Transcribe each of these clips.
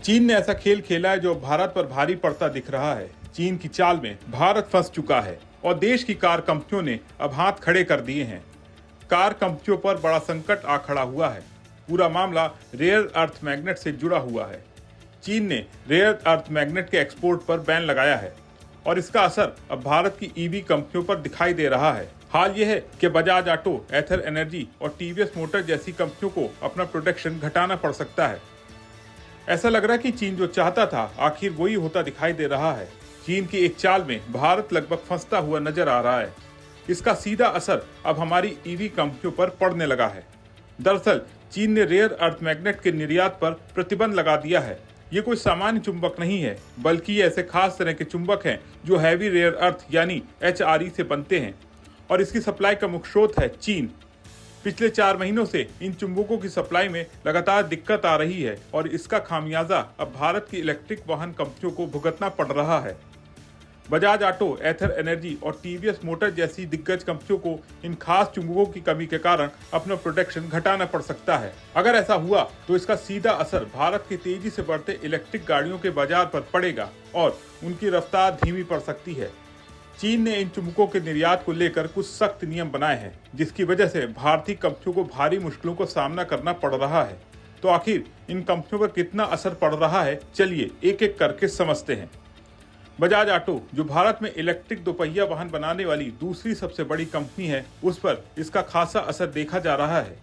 चीन ने ऐसा खेल खेला है जो भारत पर भारी पड़ता दिख रहा है। चीन की चाल में भारत फंस चुका है और देश की कार कंपनियों ने अब हाथ खड़े कर दिए हैं। कार कंपनियों पर बड़ा संकट आ खड़ा हुआ है। पूरा मामला रेयर अर्थ मैग्नेट से जुड़ा हुआ है। चीन ने रेयर अर्थ मैग्नेट के एक्सपोर्ट पर बैन लगाया है और इसका असर अब भारत की ईवी कंपनियों पर दिखाई दे रहा है। हाल यह है कि बजाज ऑटो, एथर एनर्जी और टीवीएस मोटर जैसी कंपनियों को अपना प्रोडक्शन घटाना पड़ सकता है। ऐसा लग रहा है कि चीन जो चाहता था आखिर वही होता दिखाई दे रहा है। चीन की एक चाल में भारत लगभग फंसता हुआ नजर आ रहा है। इसका सीधा असर अब हमारी ईवी कंपनियों पर पड़ने लगा है। दरअसल चीन ने रेयर अर्थ मैग्नेट के निर्यात पर प्रतिबंध लगा दिया है। ये कोई सामान्य चुंबक नहीं है, बल्कि ये ऐसे खास तरह के चुंबक हैं जो हैवी रेयर अर्थ यानी HRE से बनते हैं और इसकी सप्लाई का मुख्य स्रोत है चीन। पिछले 4 महीनों से इन चुंबकों की सप्लाई में लगातार दिक्कत आ रही है और इसका खामियाजा अब भारत की इलेक्ट्रिक वाहन कंपनियों को भुगतना पड़ रहा है। बजाज ऑटो, एथर एनर्जी और टीवीएस मोटर जैसी दिग्गज कंपनियों को इन खास चुंबकों की कमी के कारण अपना प्रोडक्शन घटाना पड़ सकता है। अगर ऐसा हुआ तो इसका सीधा असर भारत की तेजी से बढ़ते इलेक्ट्रिक गाड़ियों के बाजार पर पड़ेगा और उनकी रफ्तार धीमी पड़ सकती है। चीन ने इन चुंबकों के निर्यात को लेकर कुछ सख्त नियम बनाए हैं, जिसकी वजह से भारतीय कंपनियों को भारी मुश्किलों का सामना करना पड़ रहा है। तो आखिर इन कंपनियों पर कितना असर पड़ रहा है, चलिए एक एक करके समझते हैं। बजाज ऑटो, जो भारत में इलेक्ट्रिक दोपहिया वाहन बनाने वाली दूसरी सबसे बड़ी कंपनी है, उस पर इसका खासा असर देखा जा रहा है।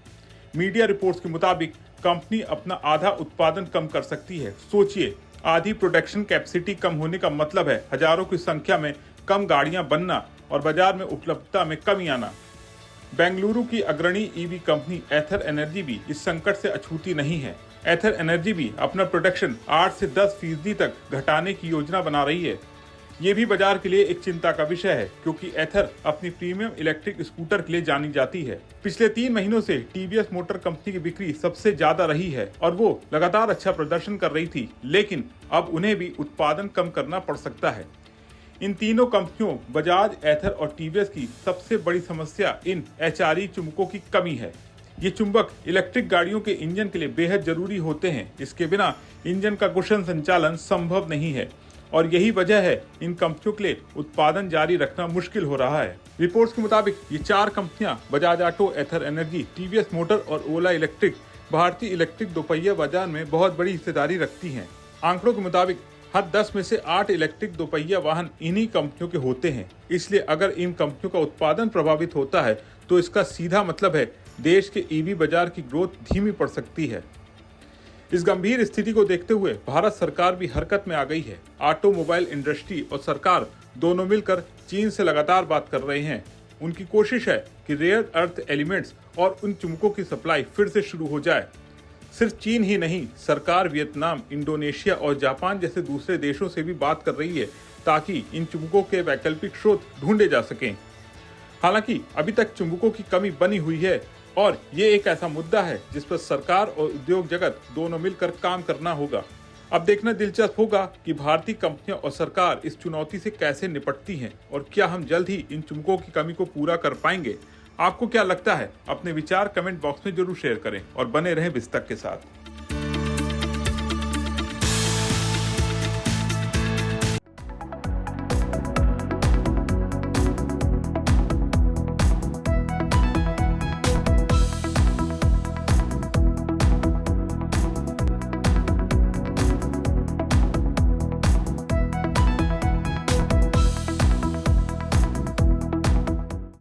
मीडिया रिपोर्ट्स के मुताबिक कंपनी अपना आधा उत्पादन कम कर सकती है। सोचिए, आधी प्रोडक्शन कैपेसिटी कम होने का मतलब है हजारों की संख्या में कम गाड़ियां बनना और बाजार में उपलब्धता में कमी आना। बेंगलुरु की अग्रणी ईवी कंपनी एथर एनर्जी भी इस संकट से अछूती नहीं है। एथर एनर्जी भी अपना प्रोडक्शन 8 से 10% तक घटाने की योजना बना रही है। ये भी बाजार के लिए एक चिंता का विषय है, क्योंकि एथर अपनी प्रीमियम इलेक्ट्रिक स्कूटर के लिए जानी जाती है। पिछले 3 महीनों से टीवीएस मोटर कंपनी की बिक्री सबसे ज्यादा रही है और वो लगातार अच्छा प्रदर्शन कर रही थी, लेकिन अब उन्हें भी उत्पादन कम करना पड़ सकता है। इन तीनों कंपनियों बजाज, एथर और टीवीएस की सबसे बड़ी समस्या इन HRE चुंबकों की कमी है। ये चुंबक इलेक्ट्रिक गाड़ियों के इंजन के लिए बेहद जरूरी होते हैं। इसके बिना इंजन का कुशल संचालन संभव नहीं है और यही वजह है इन कंपनियों के लिए उत्पादन जारी रखना मुश्किल हो रहा है। रिपोर्ट्स के मुताबिक ये 4 कंपनियां बजाज ऑटो, एथर एनर्जी, टीवीएस मोटर और ओला इलेक्ट्रिक भारतीय इलेक्ट्रिक दोपहिया बाजार में बहुत बड़ी हिस्सेदारी रखती हैं। आंकड़ों के मुताबिक हर 10 में से 8 इलेक्ट्रिक दोपहिया वाहन इन्हीं कंपनियों के होते हैं। इसलिए अगर इन कंपनियों का उत्पादन प्रभावित होता है तो इसका सीधा मतलब है देश के ईवी बाजार की ग्रोथ धीमी पड़ सकती है। इस गंभीर स्थिति को देखते हुए भारत सरकार भी हरकत में आ गई है। ऑटोमोबाइल इंडस्ट्री और सरकार दोनों मिलकर चीन से लगातार बात कर रहे हैं। उनकी कोशिश है कि रेयर अर्थ एलिमेंट्स और उन चुंबकों की सप्लाई फिर से शुरू हो जाए। सिर्फ चीन ही नहीं, सरकार वियतनाम, इंडोनेशिया और जापान जैसे दूसरे देशों से भी बात कर रही है ताकि इन चुंबकों के वैकल्पिक स्रोत ढूंढे जा सकें। हालांकि अभी तक चुंबकों की कमी बनी हुई है और ये एक ऐसा मुद्दा है जिस पर सरकार और उद्योग जगत दोनों मिलकर काम करना होगा। अब देखना दिलचस्प होगा कि भारतीय कंपनियां और सरकार इस चुनौती से कैसे निपटती हैं और क्या हम जल्द ही इन चुंबकों की कमी को पूरा कर पाएंगे। आपको क्या लगता है? अपने विचार कमेंट बॉक्स में जरूर शेयर करें और बने रहें बिस्तक के साथ।